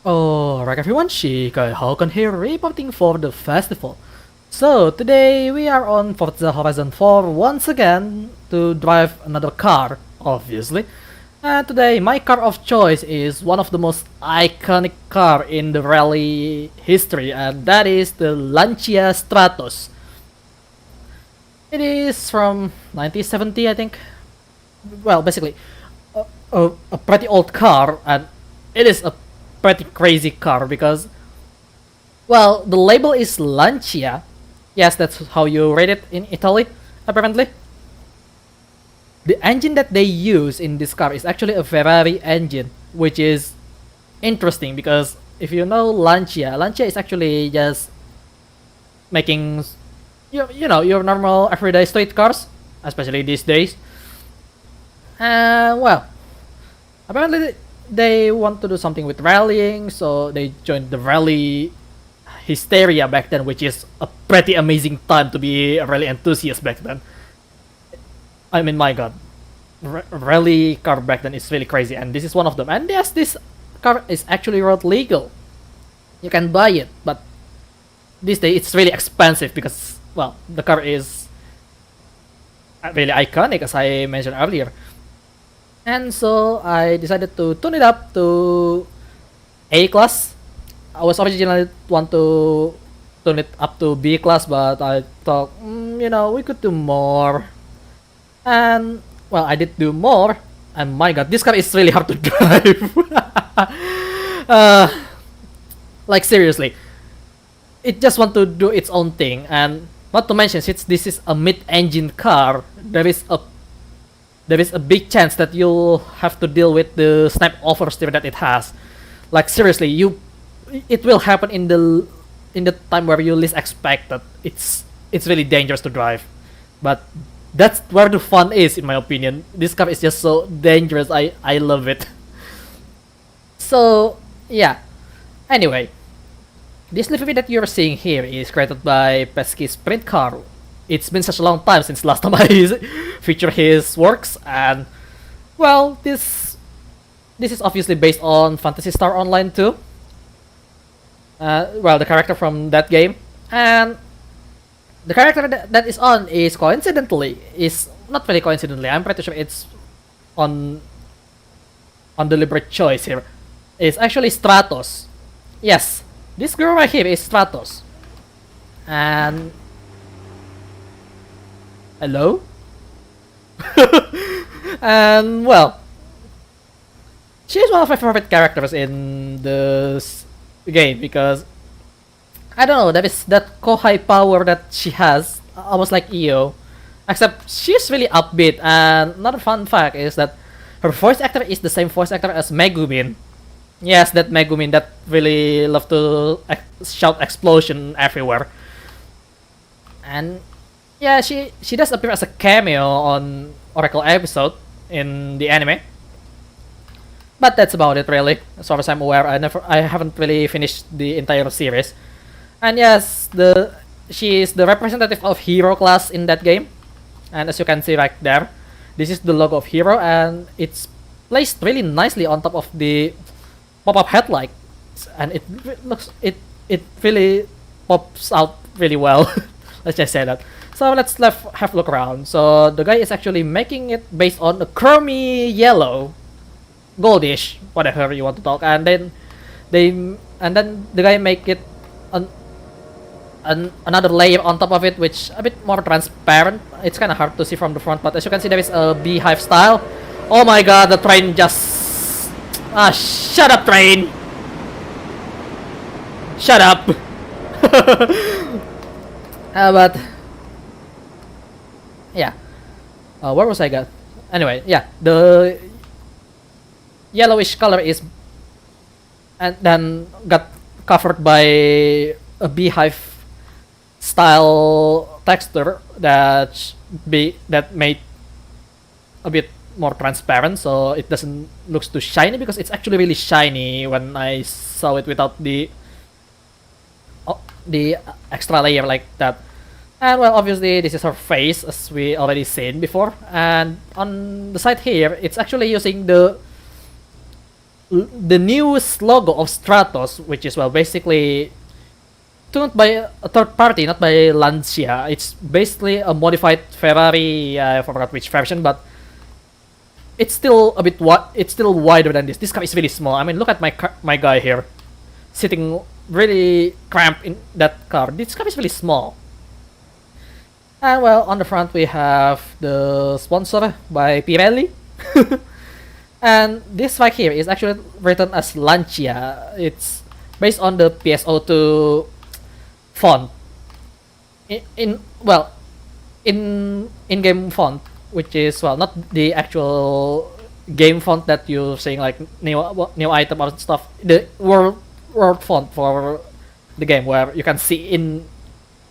Alright everyone, Shikai Hakan here, reporting for the festival. So today we are on Forza Horizon 4 once again to drive another car, obviously. And today my car of choice is one of the most iconic car in the rally history, and that is the Lancia Stratos. It is from 1970, I think. Well, basically, a pretty old car, and it is a pretty crazy car because, well, the label is Lancia. Yes, that's how you read it in Italy, apparently. The engine that they use in this car is actually a Ferrari engine, which is interesting because if you know Lancia is actually just making your normal everyday street cars, especially these days. And well, apparently they want to do something with rallying, so they joined the rally hysteria back then, which is a pretty amazing time to be a rally enthusiast back then. I mean, my god, rally car back then is really crazy, and this is one of them. And yes, this car is actually road legal. You can buy it, but these days it's really expensive because, well, the car is really iconic, as I mentioned earlier. And so I decided to tune it up to A class. I was originally want to tune it up to B class, but I thought, we could do more. And well, I did do more. And my god, this car is really hard to drive. uh, like seriously, it just want to do its own thing. And not to mention, since this is a mid-engine car, there is a big chance that you'll have to deal with the snap oversteer that it has. Like seriously, it will happen in the time where you least expect that. It's really dangerous to drive, but that's where the fun is, in my opinion. This car is just so dangerous. I love it. So yeah. Anyway, this livery that you're seeing here is created by PeskySprintcar. It's been such a long time since last time I featured his works, and well, this is obviously based on Phantasy Star Online too. Well, the character from that game, and the character that is on is not very coincidentally. I'm pretty sure it's on deliberate choice here. It's actually Stratos. Yes, this girl right here is Stratos, and hello. And well, she's one of my favorite characters in this game because I don't know, there is that Kohai power that she has, almost like Io, except she's really upbeat. And another fun fact is that her voice actor is the same voice actor as Megumin. Yes, that Megumin that really love to shout explosion everywhere. And yeah, she does appear as a cameo on Oracle episode in the anime. But that's about it, really. As far as I'm aware, I haven't really finished the entire series. And yes, she is the representative of Hero class in that game. And as you can see right there, this is the logo of Hero, and it's placed really nicely on top of the pop-up headlight, and it really pops out really well. Let's just say that. So have a look around. So the guy is actually making it based on a chromy yellow, goldish, whatever you want to talk, and then the guy make it another layer on top of it, which a bit more transparent. It's kind of hard to see from the front, but as you can see, there is a beehive style. Oh my god, the train just shut up, train. Shut up. But yeah, where was I got? Anyway, yeah, the yellowish color is, and then got covered by a beehive style texture that made a bit more transparent, so it doesn't looks too shiny, because it's actually really shiny when I saw it without the extra layer like that. And well, obviously this is her face, as we already seen before. And on the side here, it's actually using the the newest logo of Stratos, which is well basically tuned by a third party, not by Lancia. It's basically a modified Ferrari. I forgot which version, but it's still a bit it's still wider than this. This car is really small. I mean, look at my guy here, sitting really cramped in that car. This car is really small. And well, on the front we have the sponsor by Pirelli. And this right here is actually written as Lancia. It's based on the PSO2 font. In-game font, which is well not the actual game font that you're saying like new item or stuff. The world font for the game where you can see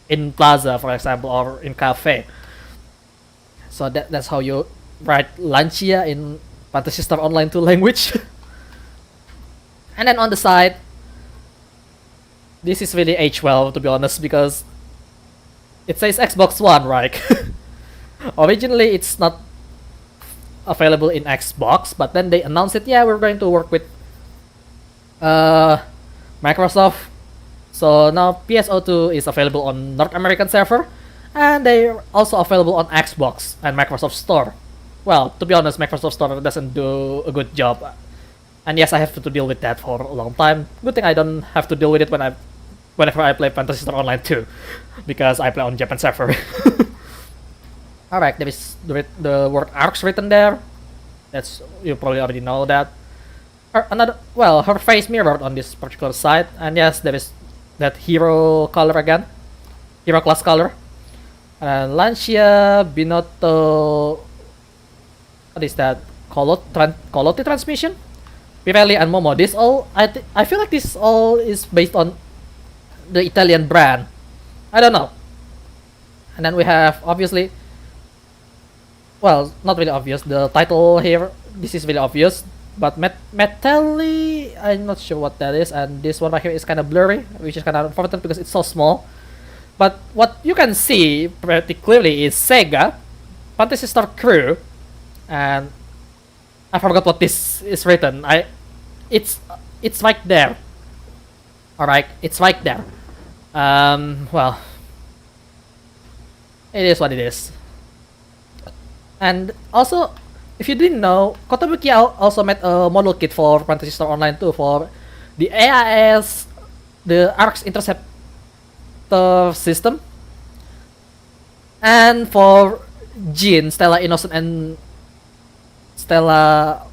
in Plaza, for example, or in cafe. So that's how you write Lancia in Phantasy Star Online 2 language. And then on the side, this is really H12 to be honest, because it says Xbox One, right? Originally it's not available in Xbox, but then they announced it, yeah, we're going to work with Microsoft. So now PSO2 is available on North American server, and they're also available on Xbox and Microsoft Store. Well, to be honest, Microsoft Store doesn't do a good job. And yes, I have to deal with that for a long time. Good thing I don't have to deal with it whenever I play Phantasy Star Online 2, because I play on Japan server. Alright, there is the word ARCS written there. That's, you probably already know that. Her face mirrored on this particular side, and yes, there is that hero color again, hero class color. And Lancia, Binotto, what is that? Colotti transmission, Pirelli and Momo. This all I feel like this all is based on the Italian brand. I don't know. And then we have obviously, well, not really obvious. The title here, this is really obvious, but Metalli, I'm not sure what that is. And this one right here is kind of blurry, which is kind of unfortunate because it's so small. But what you can see pretty clearly is Sega, Phantasy Star Crew, and I forgot what this is written. It's right there. Alright, it's right there. Well, it is what it is. And also, if you didn't know, Kotobuki also made a model kit for Phantasy Star Online 2 for the AIS, the ARCS Interceptor system, and for Jin, Stella Innocent, and Stella,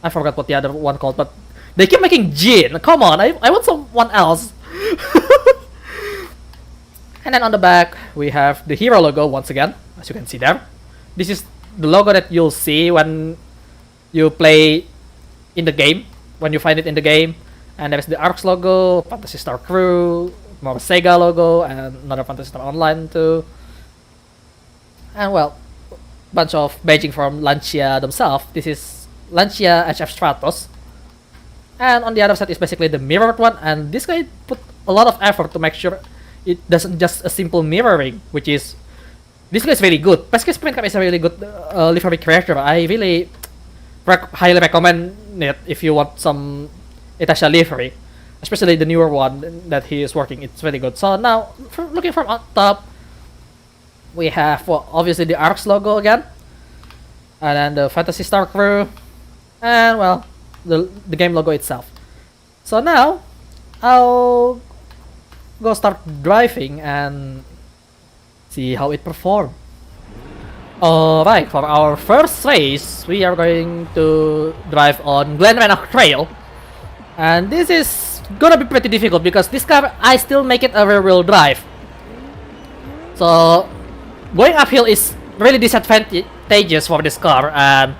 I forgot what the other one called, but they keep making Jin. Come on, I want someone else. And then on the back we have the hero logo once again, as you can see there. This is the logo that you'll see when you play in the game, when you find it in the game. And there's the ARCS logo, Phantasy Star Crew, more Sega logo, and another Phantasy Star Online too. And well, bunch of badging from Lancia themselves. This is Lancia HF Stratos. And on the other side is basically the mirrored one, and this guy put a lot of effort to make sure it doesn't just a simple mirroring, which is, this guy is really good. PeskySprintcar is a really good livery creator. I really highly recommend it if you want some Itasha livery, especially the newer one that he is working. It's really good. So now, looking from on top, we have, well, obviously the ARCS logo again, and then the Phantasy Star Crew, and well, the game logo itself. So now, I'll go start driving and see how it performs. Alright, for our first race, we are going to drive on Glenman Trail. And this is gonna be pretty difficult because this car, I still make it a rear-wheel drive. So, going uphill is really disadvantageous for this car, and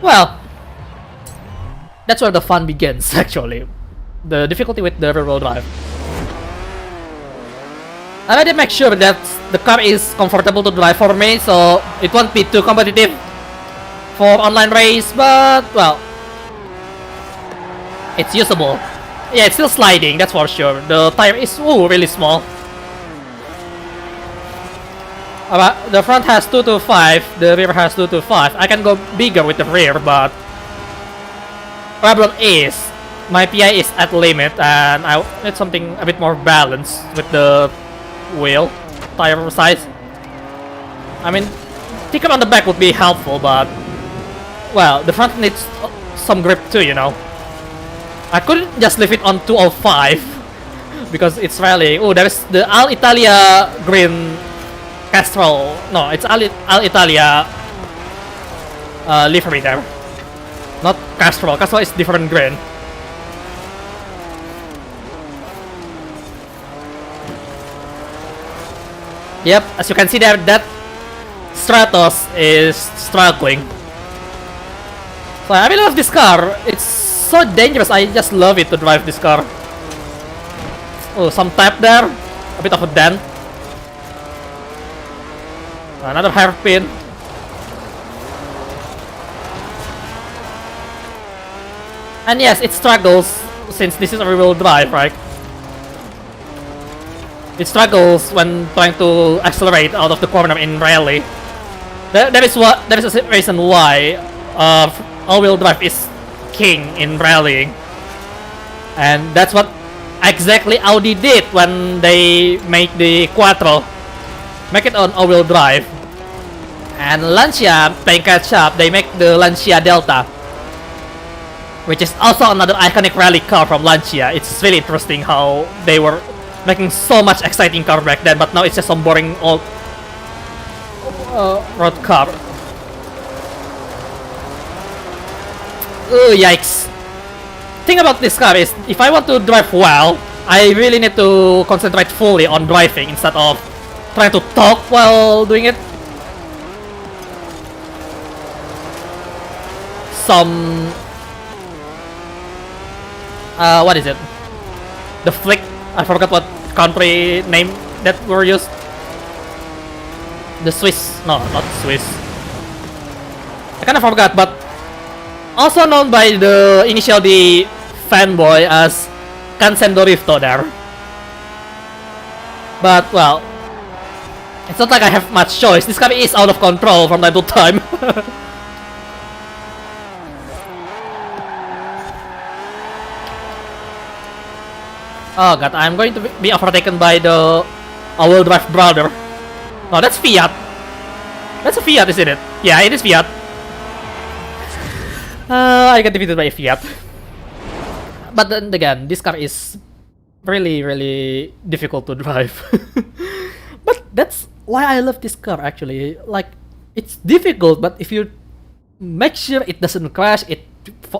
well, that's where the fun begins actually. The difficulty with the rear-wheel drive. I already make sure that the car is comfortable to drive for me, so it won't be too competitive for online race, but well, it's usable. Yeah, it's still sliding, that's for sure. The tire is really small. The front has 225, the rear has 225. I can go bigger with the rear, but Problem is, my PI is at limit, and I need something a bit more balanced with the wheel tire size. I mean, thicker on the back would be helpful, but well, the front needs some grip too, you know. I couldn't just leave it on 205 because it's rallying. Oh, there's the Al Italia green Castrol. No, it's Al Italia livery there. Not Castrol. Castrol is different green. Yep, as you can see there, that Stratos is struggling. So I really love this car. It's so dangerous. I just love it to drive this car. Oh, some tap there. A bit of a dent. Another hairpin. And yes, it struggles since this is a rear-wheel drive, right? It struggles when trying to accelerate out of the corner in rally. That is a reason why all-wheel drive is king in rallying, and that's what exactly Audi did when they make the Quattro, make it on all-wheel drive. And Lancia playing catch up. They make the Lancia Delta, which is also another iconic rally car from Lancia. It's really interesting how they were making so much exciting car back then, but now it's just some boring old road car. Oh, yikes. Thing about this car is, if I want to drive well, I really need to concentrate fully on driving instead of trying to talk while doing it. Some what is it? The flick. I forgot what country name that were used. The Swiss. No, not Swiss. I kind of forgot, but also known by the initial D fanboy as Cancendo Rifto there. But well, it's not like I have much choice. This car is out of control from time to time. Oh god, I'm going to be overtaken by the all-wheel drive brother. No, that's Fiat. That's a Fiat, isn't it? Yeah, it is Fiat. I got defeated by a Fiat. But then again, this car is really, really difficult to drive. But that's why I love this car actually. Like, it's difficult, but if you make sure it doesn't crash, it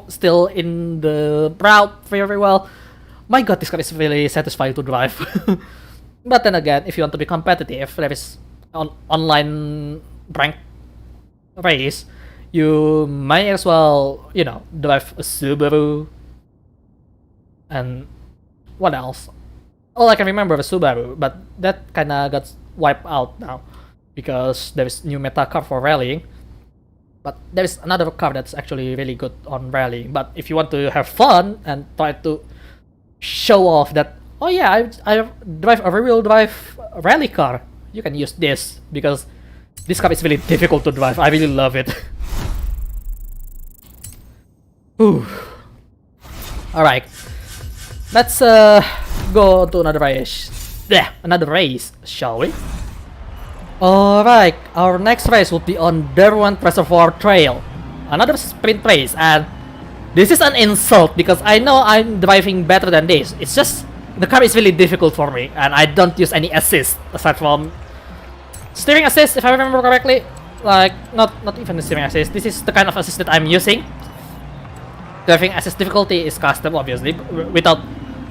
still in the route very well. My god, this car is really satisfying to drive. But then again, if you want to be competitive, there is an online rank race. You might as well, you know, drive a Subaru. And what else? All I can remember was Subaru, but that kinda got wiped out now because there is new meta car for rallying. But there is another car that's actually really good on rallying. But if you want to have fun and try to show off that, oh yeah, I drive a rear-wheel drive rally car, you can use this because this car is really difficult to drive. I really love it. Ooh. Alright, let's go to another race. Yeah, another race, shall we? Alright, our next race will be on Derwent Trail, another sprint race, and this is an insult because I know I'm driving better than this. It's just the car is really difficult for me, and I don't use any assist aside from steering assist, if I remember correctly. Like, not even the steering assist. This is the kind of assist that I'm using. Driving assist difficulty is custom, obviously. Without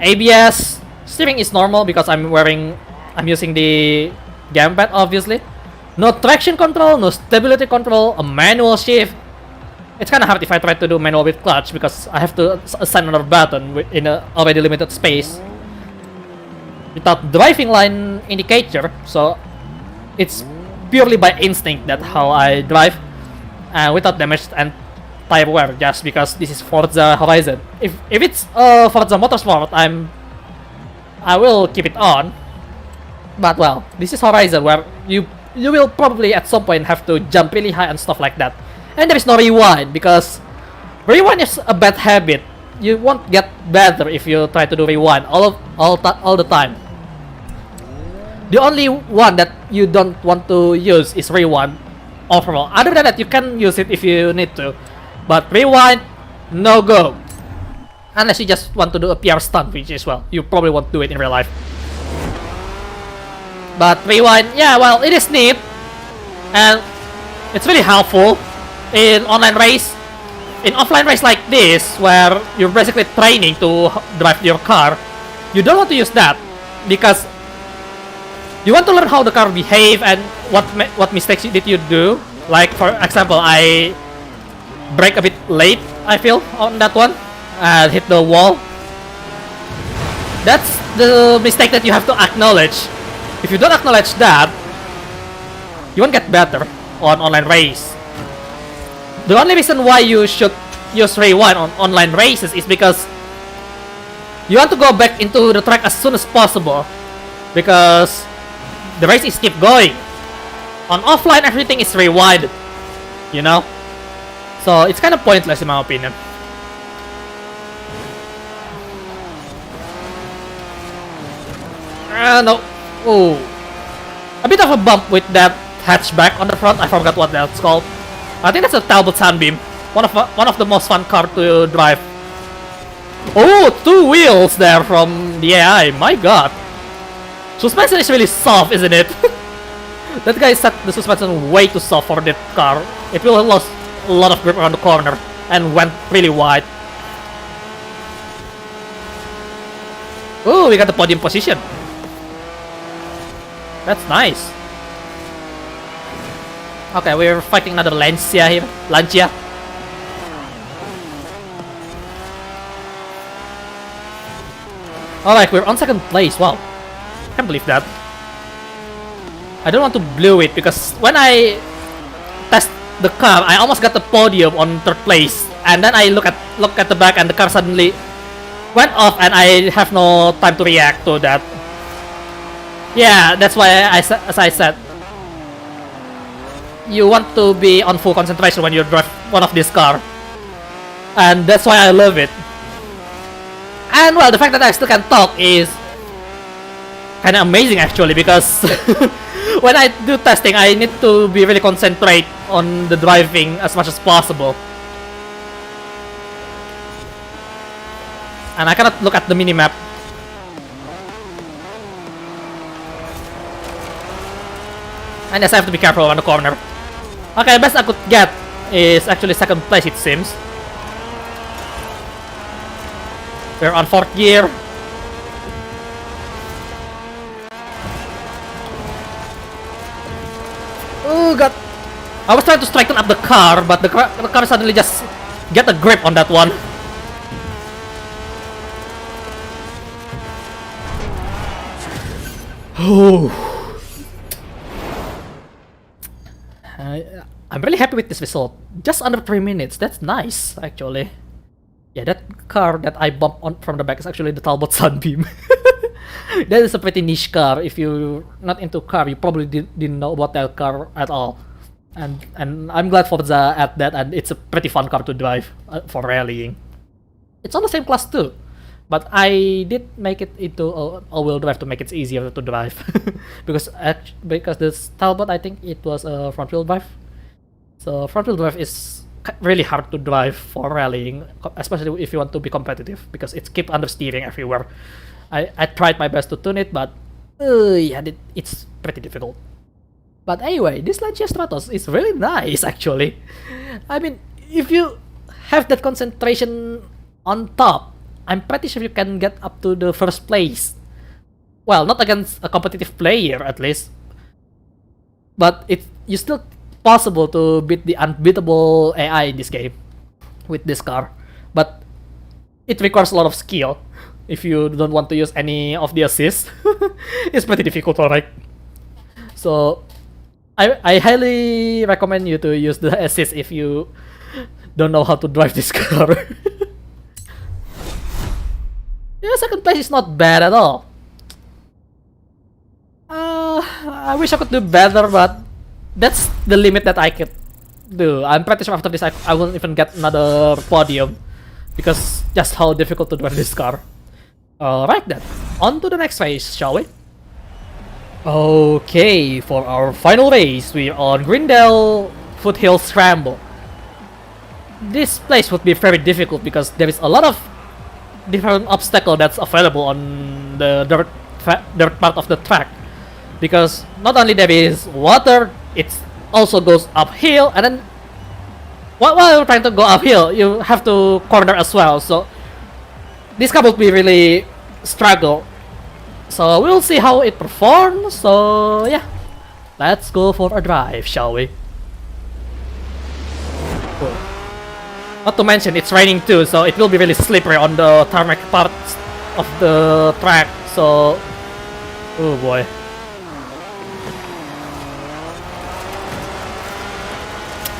ABS, steering is normal because I'm using the gamepad, obviously. No traction control, no stability control, a manual shift. It's kind of hard if I try to do manual with clutch because I have to assign another button in a already limited space. Without driving line indicator, so it's purely by instinct that how I drive, and without damage and tire wear, just because this is Forza Horizon. If it's Forza Motorsport, I will keep it on. But well, this is Horizon where you will probably at some point have to jump really high and stuff like that. And there is no rewind because Rewind is a bad habit. You won't get better if you try to do rewind all the time. The only one that you don't want to use is rewind overall. Other than that, you can use it if you need to, but rewind, no go. Unless you just want to do a PR stunt, which is, well, you probably won't do it in real life. But rewind, yeah, well, it is neat, and it's really helpful in online race. In offline race like this, where you're basically training to drive your car, you don't want to use that because you want to learn how the car behave and what mistakes did you do. Like, for example, I brake a bit late, I feel, on that one, and hit the wall. That's the mistake that you have to acknowledge. If you don't acknowledge that, you won't get better on online race. The only reason why you should use rewind on online races is because you want to go back into the track as soon as possible, because the race is keep going. On offline, everything is rewinded, you know? So it's kind of pointless in my opinion. No. Oh. A bit of a bump with that hatchback on the front. I forgot what that's called. I think that's a Talbot Sunbeam. One of the most fun car to drive. Oh, 2 wheels there from the AI. My god. Suspension is really soft, isn't it? That guy set the suspension way too soft for that car. It will have lost a lot of grip around the corner and went really wide. Oh, we got the podium position. That's nice. Okay, we're fighting another Lancia here. Lancia. Alright, we're on 2nd place. Wow. Can't believe that. I don't want to blow it because when I test the car, I almost got the podium on 3rd place. And then I look at the back and the car suddenly went off and I have no time to react to that. Yeah, that's why as I said, you want to be on full concentration when you drive one of this car. And that's why I love it. And well, the fact that I still can talk is kinda amazing actually, because when I do testing, I need to be really concentrate on the driving as much as possible. And I cannot look at the minimap. And yes, I have to be careful around the corner. Okay, best I could get is actually 2nd place, it seems. We're on 4th gear. Oh god. I was trying to straighten up the car, but the car suddenly just get a grip on that one. Oh. I'm really happy with this result. Just under 3 minutes. That's nice, actually. Yeah, that car that I bumped on from the back is actually the Talbot Sunbeam. That is a pretty niche car. If you're not into car, you probably didn't know about that car at all. And I'm glad Forza at that, and it's a pretty fun car to drive for rallying. It's on the same class too, but I did make it into all-wheel drive to make it easier to drive. because the Talbot, I think it was a front-wheel drive. So front-wheel drive is really hard to drive for rallying, especially if you want to be competitive, because it's keep understeering everywhere. I tried my best to tune it, but yeah, it's pretty difficult. But anyway, this Lancia Stratos is really nice actually. I mean, if you have that concentration on top, I'm pretty sure you can get up to the 1st place. Well, not against a competitive player at least, but you still possible to beat the unbeatable AI in this game with this car. But it requires a lot of skill if you don't want to use any of the assists. It's pretty difficult, alright. So I highly recommend you to use the assist if you don't know how to drive this car. Yeah, 2nd place is not bad at all. I wish I could do better, but that's the limit that I could Dude, I'm pretty sure after this I won't even get another podium. Because just how difficult to drive this car. Alright then, on to the next race, shall we? Okay, for our final race, we're on Grindel Foothill Scramble. This place would be very difficult because there is a lot of different obstacles that's available on the dirt part of the track. Because not only there is water, it also goes uphill, and then while you're trying to go uphill, you have to corner as well. So this car would be really struggle. So we'll see how it performs. So yeah, let's go for a drive, shall we? Cool. Not to mention it's raining too, so it will be really slippery on the tarmac parts of the track. So, oh boy.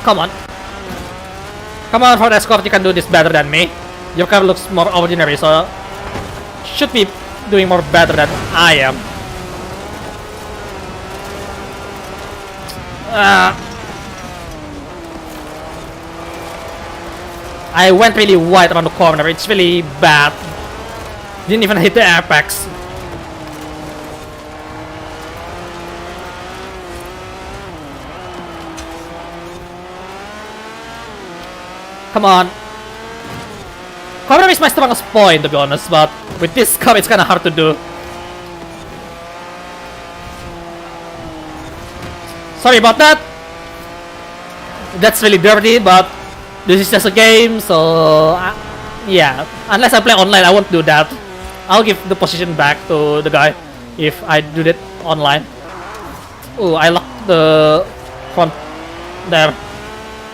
Come on. Come on, Ford Escort, you can do this better than me. Your car looks more ordinary, so should be doing more better than I am. I went really wide around the corner. It's really bad. Didn't even hit the apex. Come on. Corner is my strongest point, to be honest, but with this car it's kinda hard to do. Sorry about that. That's really dirty, but this is just a game, so yeah. Unless I play online, I won't do that. I'll give the position back to the guy if I do that online. Oh, I locked the front there.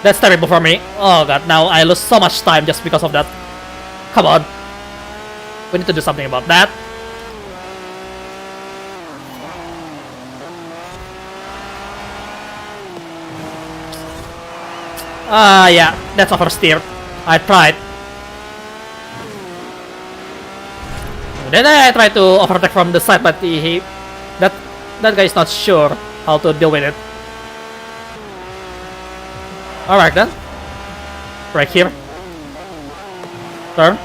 That's terrible for me. Oh god, now I lose so much time just because of that. Come on. We need to do something about that. Yeah, that's oversteer. I tried. Then I tried to overtake from the side, but that guy is not sure how to deal with it. Alright then. Right here. Turn.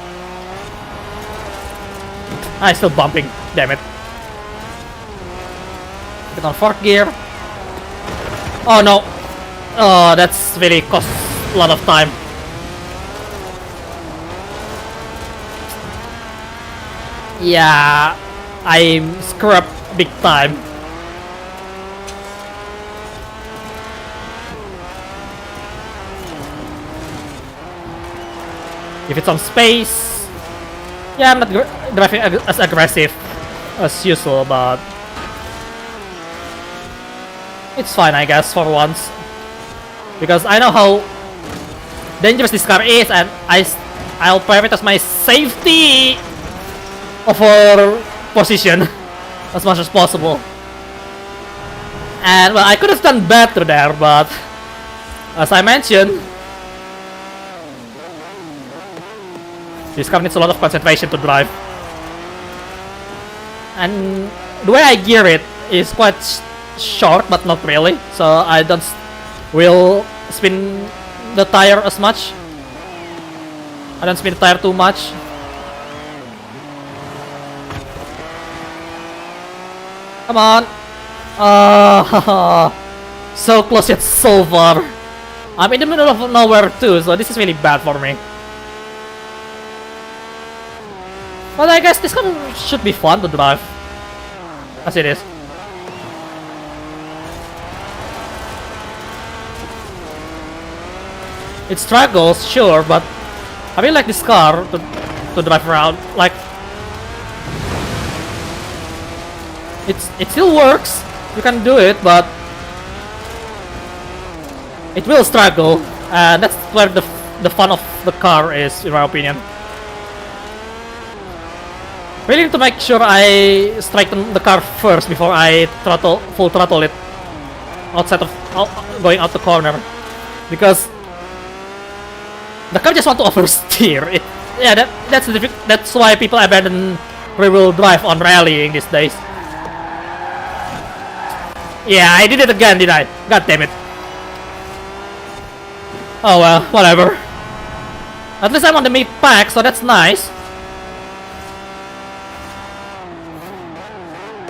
I'm still bumping. Damn it. Get on fourth gear. Oh no. Oh, that's really cost a lot of time. Yeah, I'm screwed up big time. If it's on space, yeah, I'm not driving as aggressive as usual, but it's fine, I guess, for once. Because I know how dangerous this car is, and I'll prioritize my safety over position as much as possible. And well, I could have done better there, but as I mentioned, this car needs a lot of concentration to drive. And the way I gear it is quite short, but not really. So I don't will spin the tire as much. I don't spin the tire too much. Come on. So close yet so far. I'm in the middle of nowhere too, so this is really bad for me. But I guess this car should be fun to drive, as it is. It struggles, sure, but I really like this car to drive around. Like, it still works. You can do it, but it will struggle, and that's where the fun of the car is, in my opinion. Really need to make sure I straighten the car first before I full throttle it outside of going out the corner, because the car just want to oversteer. Yeah, that's why people abandon rear-wheel drive on rallying these days. Yeah, I did it again, did I? God damn it. Oh well, whatever. At least I'm on the mid pack, so that's nice.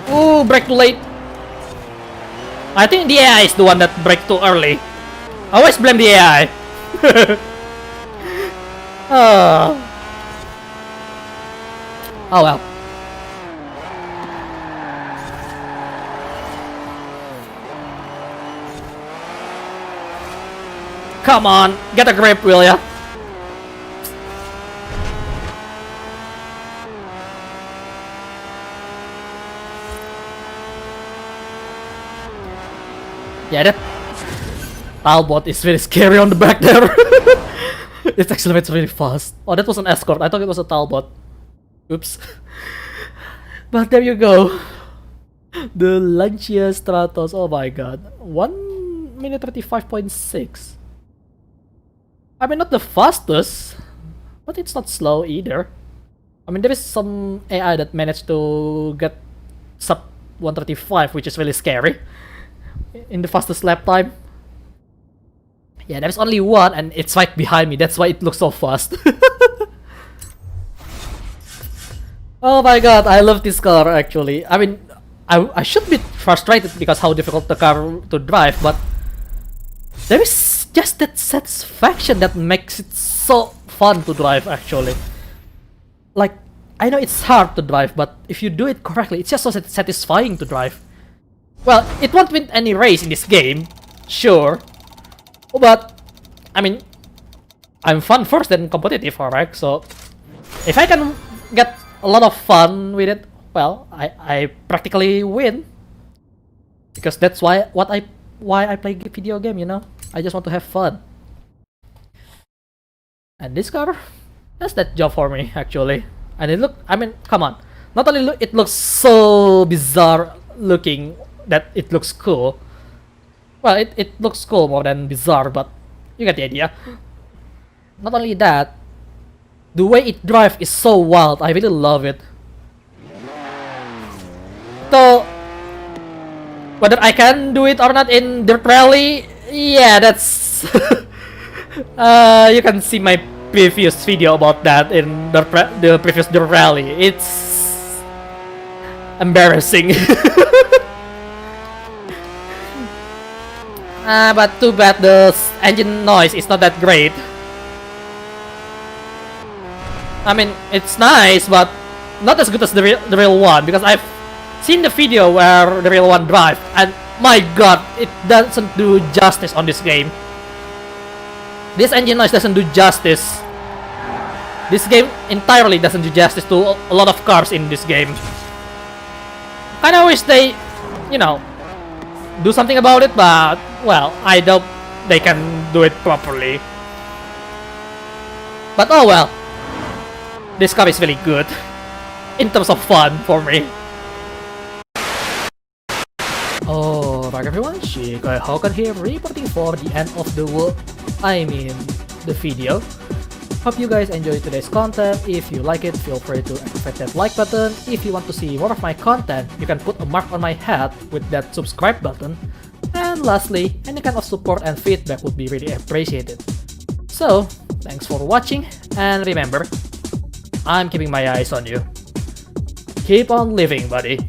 Ooh, brake too late. I think the AI is the one that brake too early. I always blame the AI. Oh. Oh well. Come on, get a grip, will ya? Yeah, that Talbot is very scary on the back there. It accelerates really fast. Oh, that was an escort. I thought it was a Talbot. Oops. But there you go. The Lancia Stratos. Oh my god. 1 minute 35.6. I mean, not the fastest, but it's not slow either. I mean, there is some AI that managed to get sub 135, which is really scary in the fastest lap time. Yeah, there's only one, and it's right behind me. That's why it looks so fast. Oh my god, I love this car actually. I mean, I should be frustrated because how difficult the car to drive, but there is just that satisfaction that makes it so fun to drive actually. Like, I know it's hard to drive, but if you do it correctly, it's just so satisfying to drive. Well, it won't win any race in this game, sure. But, I mean, I'm fun first then competitive, alright? So, if I can get a lot of fun with it, well, I practically win. Because that's why I play video game, you know? I just want to have fun. And this car does that job for me, actually. And it I mean, come on. Not only it looks so bizarre looking that it looks cool. Well, it looks cool more than bizarre, but you get the idea. Not only that, the way it drives is so wild. I really love it. So, whether I can do it or not in Dirt Rally, yeah, that's... you can see my previous video about that in the previous Dirt Rally. It's... embarrassing. But too bad the engine noise is not that great. I mean, it's nice, but not as good as the real one, because I've seen the video where the real one drive, and my god, it doesn't do justice on this game. This engine noise doesn't do justice. This game entirely doesn't do justice to a lot of cars in this game. Kinda wish they, you know, do something about it, but, well, I doubt they can do it properly. But oh well. This car is really good in terms of fun for me. Alright everyone, Shikai Hokan here, reporting for the end of the world. I mean, the video. Hope you guys enjoyed today's content. If you like it, feel free to activate that like button. If you want to see more of my content, you can put a mark on my head with that subscribe button. And lastly, any kind of support and feedback would be really appreciated. So, thanks for watching, and remember, I'm keeping my eyes on you. Keep on living, buddy.